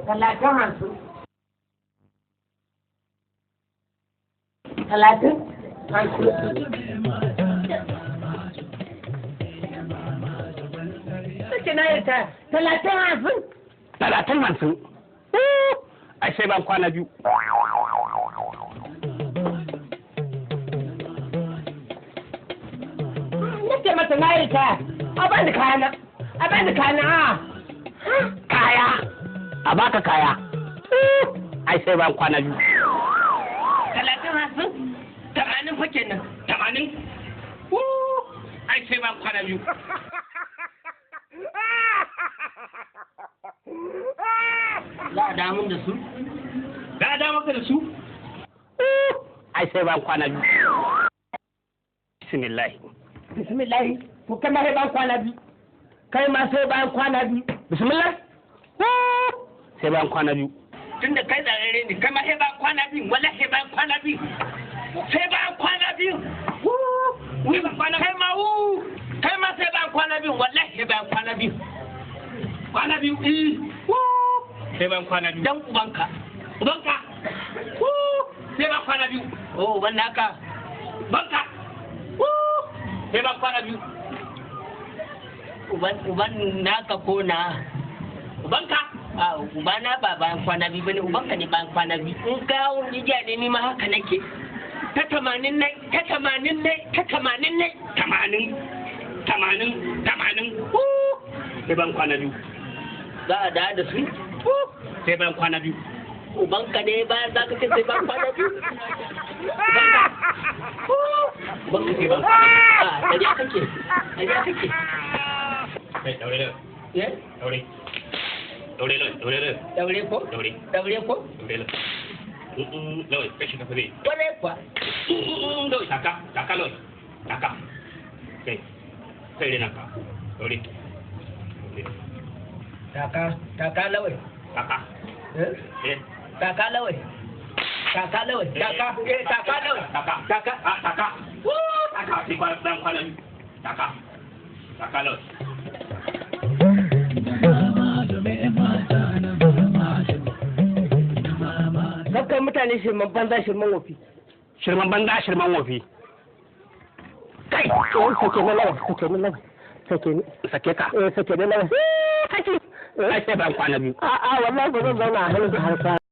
talatin hamsin talatin hamsin Sake na yarda talatin hamsin talatin hamsin ai sai ban kwana biyu nake mata na yarda a bani kayana a bani kayana kaya a baka kaya ai sai ban kwana biyu talatin hamsin tamanin fa kenan tamanin ai sai ban kwana biyu za a damun da su za a dawo maka da su ai sai ban kwana biyu bismillah bismillahi ko kai ma sai ban kwana biyu kai ma sai ban kwana biyu bismillah sai ban kwana biyu tunda kai tsararre ne kai ma sai ban kwana biyu wala sai ban kwana biyu sai ban kwana biyu sai ban kwana kai ma kai ma sai ban kwana biyu wala sai ban kwana biyu kwana biyu sai ban kwana biyu dan ubanka sai ban kwana biyu oh ban naka banka sai ban kwana biyu uban naka ko na banka a ubana ba bayan kwana biyu bane ubanka ne bayan kwana biyu in ka hawan jijiya ne ni ma haka nake ta 80 ne ta 80 ne ta 80 ne 80 sai ban kwana biyu za a da su sai ban kwana biyu ubanka ne bayan za ka ce sai ban kwana biyu ubanka sai ban kwana biyu a ɗariya kake kai daure da eh daure daure ko daure lawai kai shi ka fade wane kwa lawai taka lawai taka kai rena ka daure taka lawai taka taka lawai taka lawai taka lawai taka sai dan kwana taka lawai Kakkan mutane shirman banza shirman wofi. Shirman banza shirman wofi. Kai! Sake na lawa, sake ni. Sake ka? Sake na lawa. Sake! Ai sai ban kwana biyu. A'a wallahi ba zan zauna a hannun harka.